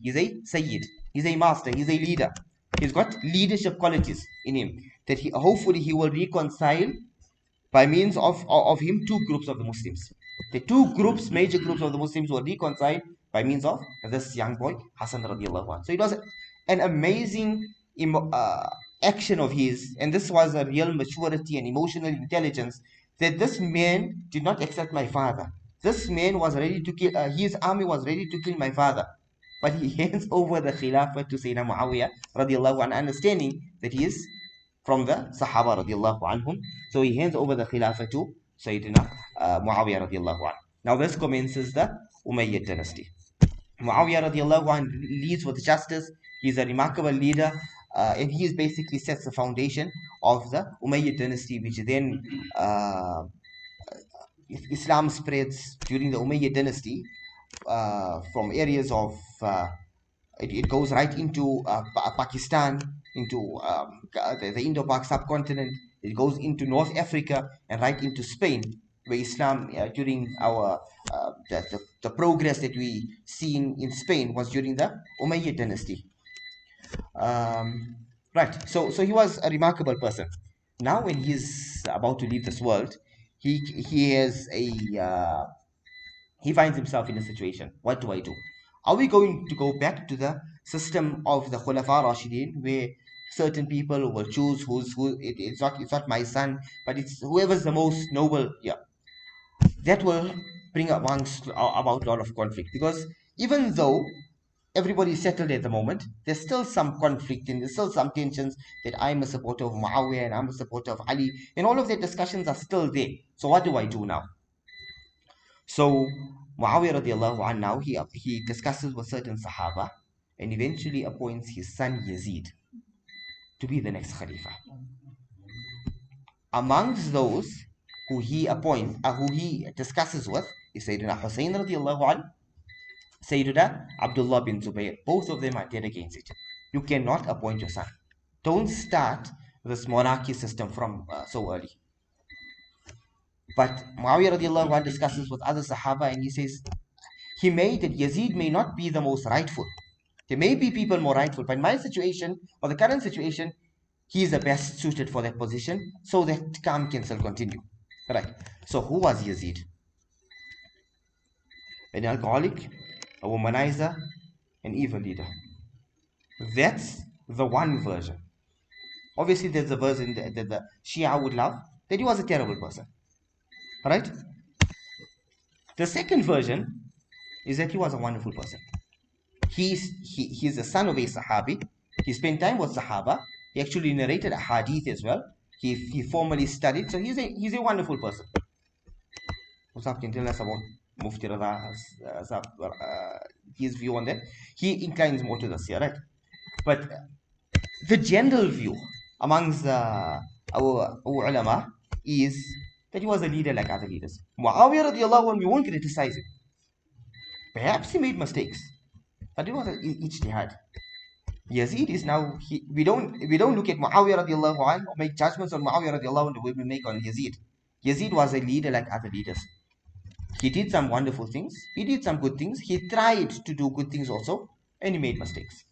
Sayyid, he's a master, he's a leader. He's got leadership qualities in him that hopefully he will reconcile by means of him 2 groups of the Muslims. The 2 groups, major groups of the Muslims, will reconcile by means of this young boy, Hassan radiallahu anh. So it was an amazing action of his, and this was a real maturity and emotional intelligence, that this man did not accept my father. This man was ready to kill, his army was ready to kill my father. But he hands over the Khilafah to Sayyidina Muawiyah radiallahu anhu, understanding that he is from the Sahaba radiallahu anhum. So he hands over the Khilafah to Sayyidina Muawiyah radiallahu anhu. Now this commences the Umayyad dynasty. Muawiyah radiallahu anhu leads with justice. He's a remarkable leader, and he basically sets the foundation of the Umayyad dynasty, which then Islam spreads during the Umayyad dynasty. From areas of it goes right into Pakistan, into the Indo-Pak subcontinent. It goes into North Africa and right into Spain, where Islam during our the progress that we see in Spain was during the Umayyad dynasty. Right. So he was a remarkable person. Now when he's about to leave this world, he has a he finds himself in a situation. What do I do? Are we going to go back to the system of the Khulafa Rashidin, where certain people will choose it's not my son, but it's whoever's the most noble? Yeah, that will bring about a lot of conflict, because even though everybody is settled at the moment, there's still some conflict and there's still some tensions, that I'm a supporter of Muawiyah and I'm a supporter of Ali, and all of their discussions are still there. So what do I do now? So Muawiyah radiallahu anh, now he discusses with certain Sahaba and eventually appoints his son Yazid to be the next Khalifa. Amongst those who he discusses with is Sayyiduna Husayn radiallahu anh, Sayyiduna Abdullah bin Zubayr. Both of them are dead against it. You cannot appoint your son. Don't start this monarchy system from so early. But Muawiyah radiallahu anh discusses with other Sahaba, and he says that Yazid may not be the most rightful. There may be people more rightful, but in my situation, or the current situation, he is the best suited for that position, so that calm can still continue. Right. So who was Yazid? An alcoholic, a womanizer, an evil leader. That's the one version. Obviously, there's a version that the Shia would love, that he was a terrible person. Right? The second version is that he was a wonderful person. He's the son of a Sahabi. He spent time with Sahaba. He actually narrated a hadith as well. He formally studied. So he's a wonderful person. Musab can tell us about Mufti Radha, his view on that. He inclines more to this here, right? But the general view amongst our ulama is that he was a leader like other leaders. Muawiyah radiallahu anh, we won't criticize him. Perhaps he made mistakes, but it was ijtihad. Yazid is now, we don't look at Muawiyah radiallahu anh or make judgments on Muawiyah radiallahu anh the way we make on Yazid. Yazid was a leader like other leaders. He did some wonderful things. He did some good things. He tried to do good things also. and he made mistakes.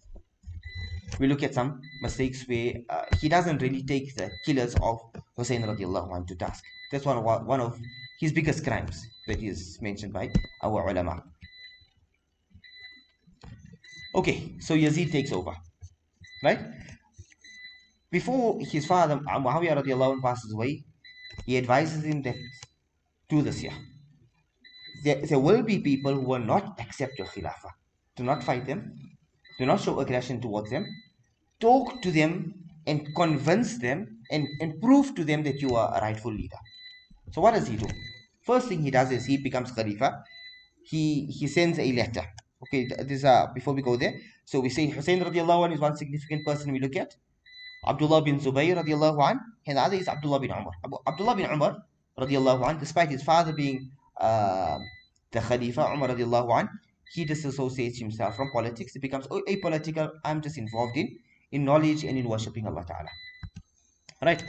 We look at some mistakes where he doesn't really take the killers of Husayn radiallahu anhu to task. That's one of his biggest crimes that is mentioned by our ulama. Okay, so Yazid takes over, right? Before his father Muawiyah radiallahu anhu passes away, he advises him that do this here. There will be people who will not accept your khilafah. Do not fight them. Do not show aggression towards them. Talk to them and convince them and prove to them that you are a rightful leader. So what does he do? First thing he does is he becomes Khalifa. He sends a letter. Okay, this before we go there. So we say Husayn radiallahu anh is one significant person we look at. Abdullah bin Zubayr radiallahu anh, and the other is Abdullah bin Umar. Abdullah bin Umar radiallahu anh, despite his father being the Khalifa, Umar radiallahu anh, he disassociates himself from politics. He becomes apolitical. I'm just involved in knowledge and in worshipping Allah Ta'ala. Right.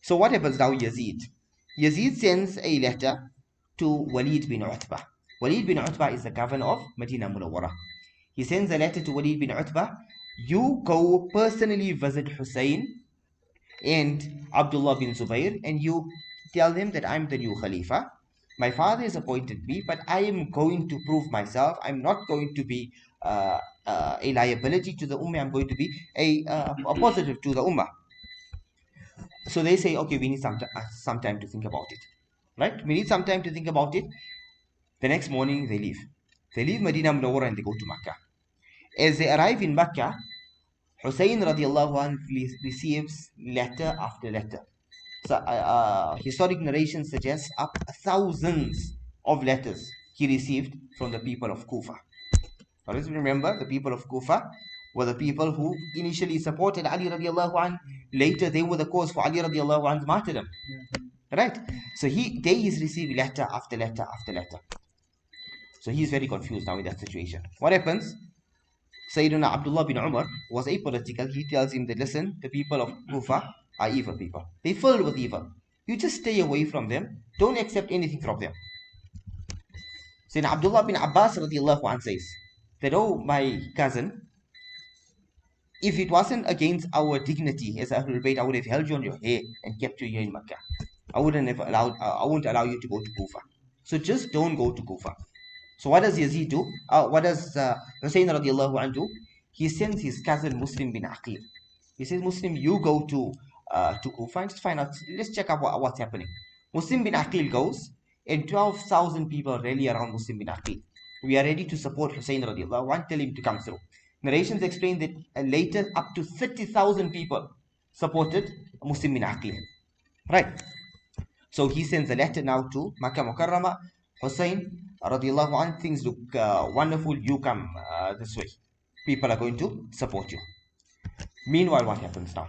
So what happens now? Yazid sends a letter to Walid bin Utbah. Walid bin Utbah is the governor of Medina Munawwara. He sends a letter to Walid bin Utbah. You go personally visit Husayn and Abdullah bin Zubayr and you tell them that I'm the new Khalifa. My father has appointed me, but I am going to prove myself. I'm not going to be a liability to the Ummah. I'm going to be a positive to the Ummah. So they say, okay, we need some time to think about it. Right? We need some time to think about it. The next morning, they leave. They leave Medina Munawwara and they go to Makkah. As they arrive in Makkah, Husayn radiallahu anh receives letter after letter. So historic narration suggests up thousands of letters he received from the people of Kufa. Now let's remember, the people of Kufa were the people who initially supported Ali radiallahu anh. Later, they were the cause for Ali radiallahu anh's martyrdom. Right? So he's receiving letter after letter after letter. So he's very confused now in that situation. What happens? Sayyiduna Abdullah bin Umar was apolitical. He tells him that, listen, the people of Kufa are evil people. They're filled with evil. You just stay away from them. Don't accept anything from them. Sayyidina Abdullah bin Abbas radiallahu anhu says that, oh, my cousin, if it wasn't against our dignity as Ahlul Bayt, I would have held you on your hair and kept you here in Makkah. I wouldn't allow you to go to Kufa. So just don't go to Kufa. So what does Yazid do? What does Husayn radiallahu anhu do? He sends his cousin Muslim bin Aqil. He says, Muslim, you go to Kufa and just find out, let's check out what's happening. Muslim bin Aqil goes and 12,000 people rally around Muslim bin Aqil. We are ready to support Husayn radiallahu anhu, tell him to come through. Narrations explain that later up to 30,000 people supported Muslim bin Aqil. Right. So he sends a letter now to Makkah Mukarramah. Husayn radiallahu anhu, things look wonderful. You come this way. People are going to support you. Meanwhile, what happens now?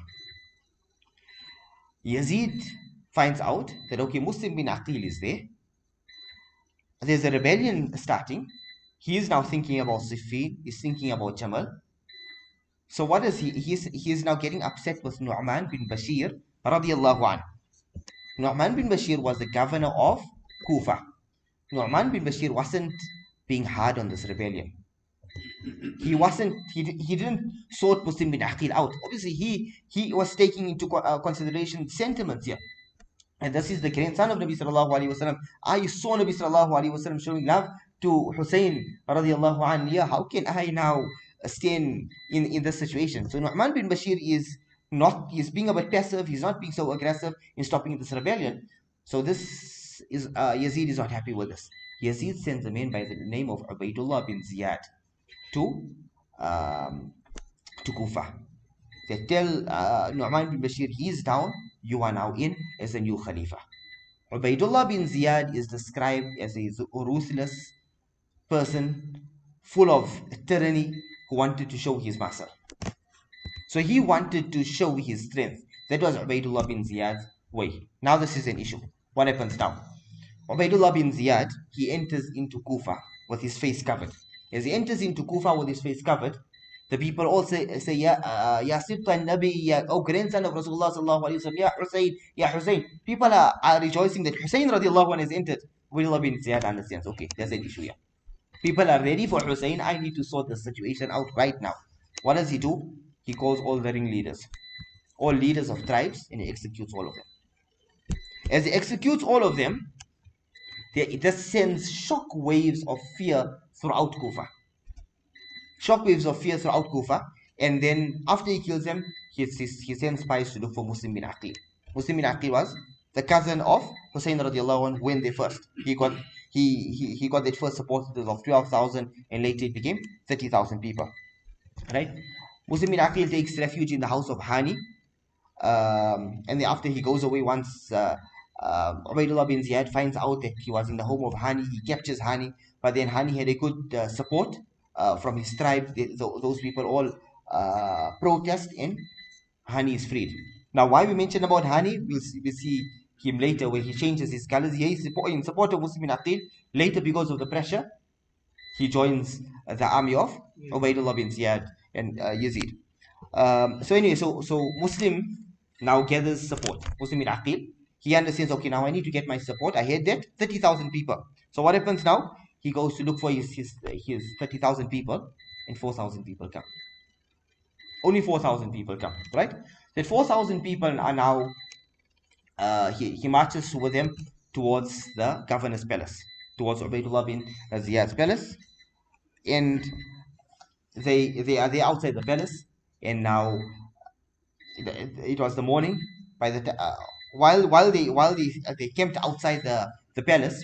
Yazid finds out that, okay, Muslim bin Aqil is there. There's a rebellion starting. He is now thinking about Siffin. He's thinking about Jamal. So what is he? He is now getting upset with Nu'man bin Bashir radiallahu anhu. Nu'man bin Bashir was the governor of Kufa. Nu'man bin Bashir wasn't being hard on this rebellion. He didn't sort Muslim bin Aqil out. Obviously, he was taking into consideration sentiments here. And this is the grandson of Nabi sallallahu alaihi wasallam. I saw Nabi sallallahu alaihi wasallam showing love to Husayn radiallahu anhu. Yeah, how can I now stand in this situation? So Nu'man bin Bashir is being a bit passive. He's not being so aggressive in stopping this rebellion. So this is Yazid is not happy with this. Yazid sends a man by the name of Ubaydullah bin Ziyad to Kufa. They tell Nu'man bin Bashir, he's down, you are now in as the new Khalifa. Ubaydullah bin Ziyad is described as a ruthless person, full of tyranny, who wanted to show his muscle. So he wanted to show his strength. That was Ubaydullah bin Ziyad's way. Now this is an issue. What happens now? Ubaydullah bin Ziyad, he enters into Kufa with his face covered. As he enters into Kufa with his face covered, the people all say Ya Sibta Nabi, Ya, oh grandson of Rasulullah sallallahu alayhi wa sallam, Ya Husayn, Ya Husayn. People are rejoicing that Husayn radiallahu anhu has entered. Ubaydullah bin Ziyad understands, okay, there's an issue here. People are ready for Husayn. I need to sort the situation out right now. What does he do? He calls all the ringleaders, all leaders of tribes, and he executes all of them. As he executes all of them, it just sends shock waves of fear throughout Kufa. Shock waves of fear throughout Kufa. And then after he kills them, he sends spies to look for Muslim bin Aqil. Muslim bin Aqil was the cousin of Husayn radiallahu anhu when they first. He got that first supporters of 12,000 and later it became 30,000 people. Right? Muslim bin Aqil takes refuge in the house of Hani. And then after he goes away, once Ubaidullah bin Ziyad finds out that he was in the home of Hani, he captures Hani, but then Hani had a good support from his tribe. Those people all protest and Hani is freed. Now, why we mentioned about Hani, we'll see him later where he changes his colors. He is in support of Muslim bin Aqil. Later, because of the pressure, he joins the army of Ubaidullah bin Ziyad and Yazid. So anyway, so Muslim now gathers support. Muslim bin Aqil, he understands, okay, now I need to get my support. I had that 30,000 people. So what happens now? He goes to look for his 30,000 people, and 4,000 people come. Only 4,000 people come, right? That 4,000 people are now, he marches with them towards the governor's palace, towards Ubaidullah bin Ziyad's palace. And they are there outside the palace. And now it was the morning. By the while they camped outside the palace,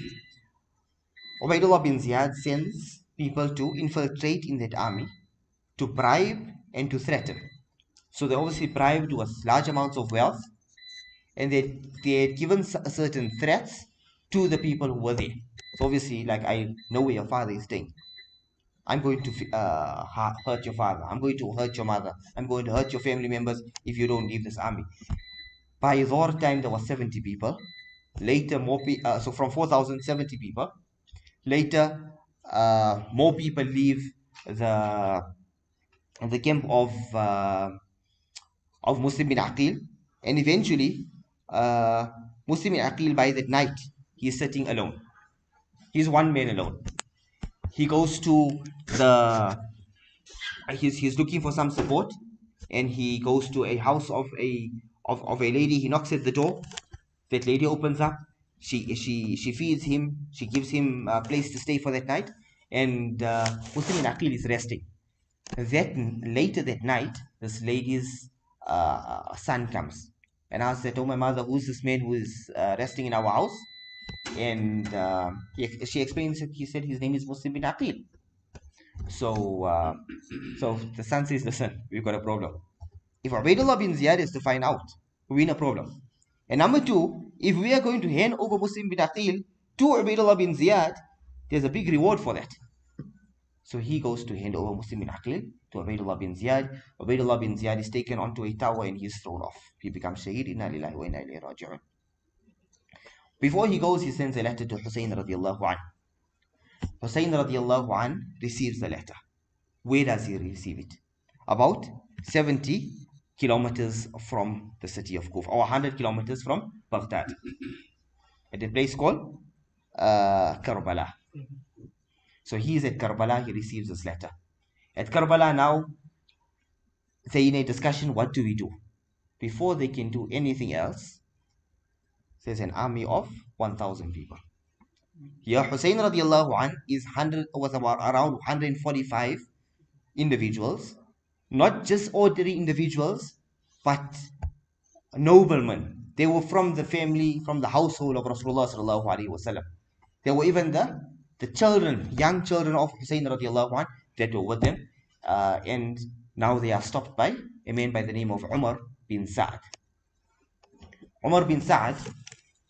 Ubaidullah bin Ziyad sends people to infiltrate in that army, to bribe and to threaten. So they obviously bribed with large amounts of wealth, and they had given certain threats to the people who were there. So obviously, like, I know where your father is staying. I'm going to hurt your father. I'm going to hurt your mother. I'm going to hurt your family members if you don't leave this army. By Zohr time, there were 70 people. Later, more so from 4,070 people. Later, more people leave the camp of Muslim bin Aqil, and eventually, Muslim bin Aqil, by that night, he's sitting alone. He's one man alone. He goes to he's looking for some support, and he goes to a house of a lady. He knocks at the door. That lady opens up. She feeds him. She gives him a place to stay for that night. And Muslim bin Aqil is resting. Later that night, this lady's son comes and asks that, "Oh, my mother, who's this man who is resting in our house?" And she explains that he said his name is Muslim bin Aqil. So the son says, "Listen, we've got a problem. If Ubaidullah bin Ziyad is to find out, we're in a problem. And number two, if we are going to hand over Muslim bin Aqil to Ubaidullah bin Ziyad, there's a big reward for that." So he goes to hand over Muslim bin Aqil to Ubaidullah bin Ziyad. Ubaidullah bin Ziyad is taken onto a tower and he's thrown off. He becomes shaheed. Inna lillahi wa inna ilayhi raji'un. Before he goes, he sends a letter to Husayn radiallahu an. Husayn radiallahu an receives the letter. Where does he receive it? About 70 kilometers from the city of Kufa, or 100 kilometers from Baghdad, at a place called Karbala. So he is at Karbala, he receives this letter. At Karbala now, they're in a discussion, what do we do? Before they can do anything else, there's an army of 1,000 people. Here, Husayn radiallahu an was around 145 individuals, not just ordinary individuals, but noblemen. They were from the family, from the household of Rasulullah sallallahu alaihi wasallam. There were even the children, young children of Husayn radiallahu an that were with them, and now they are stopped by a man by the name of Umar bin Sa'ad. Umar bin Sa'ad,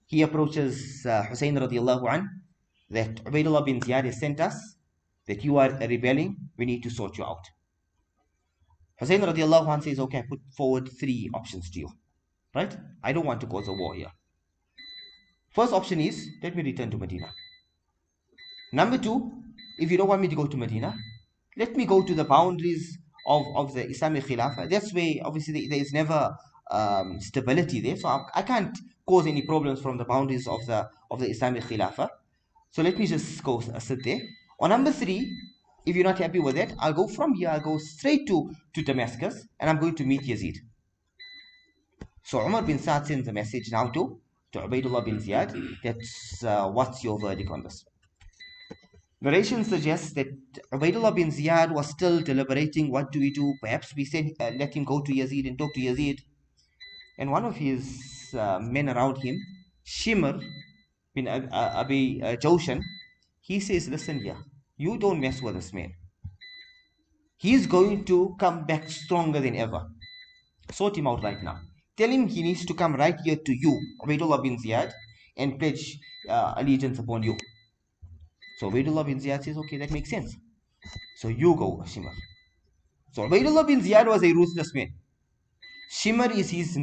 he approaches Husayn radiallahu an, that Ubaidullah bin Ziyad has sent us, that you are rebelling, we need to sort you out. Husayn radiallahu anh says, okay, I put forward 3 options to you, right? I don't want to cause a war here. First option is, let me return to Medina. Number 2, if you don't want me to go to Medina, let me go to the boundaries of the Islamic Khilafah. That's where, obviously, there is never stability there, so I can't cause any problems from the boundaries of the Islamic Khilafah. So let me just go sit there. On number 3, if you're not happy with that, I'll go from here, I'll go straight to Damascus, and I'm going to meet Yazid. So Umar bin Saad sends a message now to Ubaidullah bin Ziyad. That's what's your verdict on this? Narration suggests that Ubaidullah bin Ziyad was still deliberating. What do we do? Perhaps we let him go to Yazid and talk to Yazid. And one of his men around him, Shimr bin Abi Joshan, he says, listen here, you don't mess with this man. He's going to come back stronger than ever. Sort him out right now. Tell him he needs to come right here to you, Ubaidullah bin Ziyad, and pledge allegiance upon you. So Ubaidullah bin Ziyad says, okay, that makes sense. So you go, Shimr. So Ubaidullah bin Ziyad was a ruthless man. Shimr is his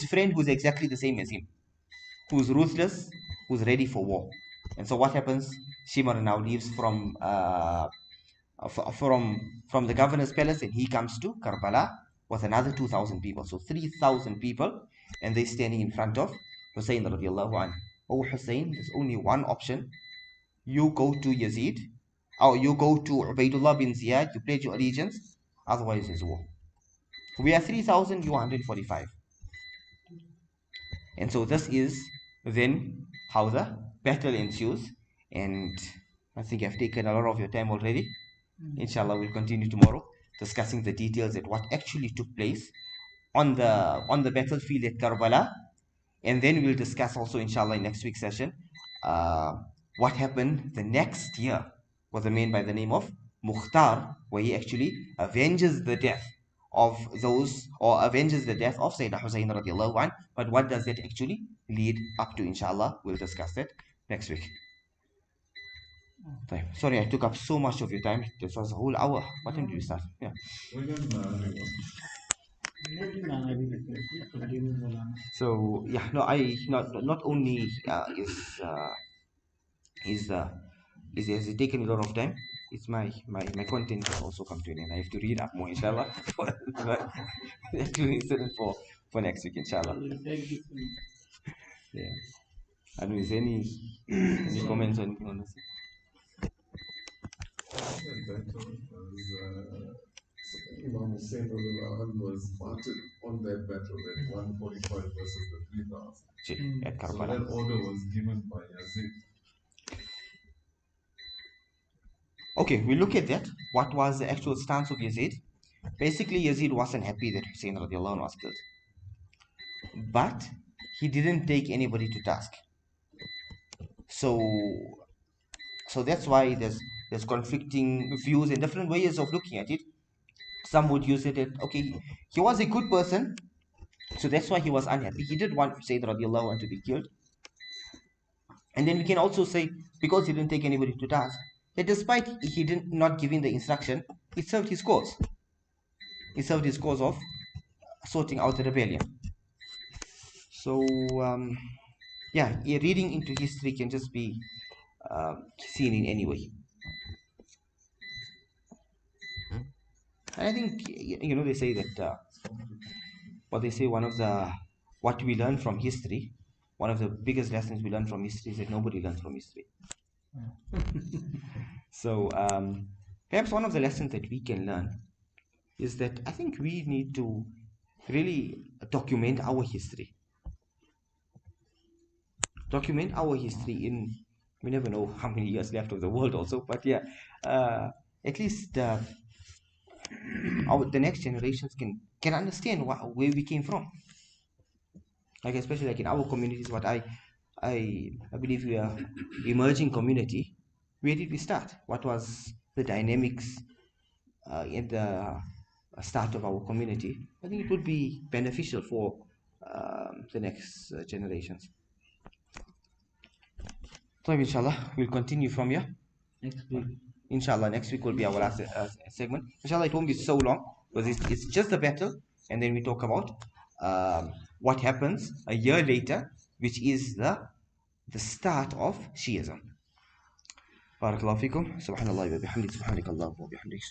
friend who's exactly the same as him, who's ruthless, who's ready for war. And so what happens? Shimr now leaves from the governor's palace, and he comes to Karbala with another 2,000 people. So 3,000 people, and they're standing in front of Husayn Radhiyallahu anhu. Oh Husayn, there's only one option. You go to Yazid, or you go to Ubaidullah bin Ziyad, you pledge your allegiance, otherwise there's war. We are 3,000, you are 145. And so this is then how the battle ensues. And I think I've taken a lot of your time already. Inshallah, we'll continue tomorrow discussing the details of what actually took place on the battlefield at Karbala. And then we'll discuss also, inshallah, in next week's session, what happened the next year with a man by the name of Mukhtar, where he actually avenges the death of Sayyidina Husayn radiallahu anh. But what does that actually lead up to? Inshallah, we'll discuss that next week. Sorry, I took up so much of your time. This was a whole hour. What time did you start? Yeah. So yeah, no, I not only has it taken a lot of time. It's my content has also come to an end. I have to read up more, inshallah. for next week, inshallah. Yeah. And is any comments on this? Imam Husayn was martyred on that battle at 145 versus the 3,000. At Karbala. So that order was given by Yazid. Okay, we look at that. What was the actual stance of Yazid? Basically, Yazid wasn't happy that Husayn radiallahu anh was killed. But he didn't take anybody to task. So that's why there's conflicting views and different ways of looking at it. Some would use it as, okay, he was a good person, so that's why he was unhappy. He did want Sayyid Radhiyallahu anh to be killed. And then we can also say, because he didn't take anybody to task, that despite he not giving the instruction, it served his cause. It served his cause of sorting out the rebellion. So, yeah, reading into history can just be seen in any way. And I think, they say that, what we learn from history, one of the biggest lessons we learn from history is that nobody learns from history. So, perhaps one of the lessons that we can learn is that I think we need to really document our history. Document our history we never know how many years left of the world also, but yeah, at least the next generations can understand where we came from. Like especially like in our communities, what I believe we are emerging community. Where did we start? What was the dynamics at the start of our community? I think it would be beneficial for the next generations. So inshallah, we'll continue from here. Next week. Inshallah, next week will be our last segment. Inshallah, it won't be so long because it's just the battle, and then we talk about what happens a year later, which is the start of Shiism. Barakallahu fikum. Subhanallah wa bihamdihi. Subhanakallah wa bihamdihi.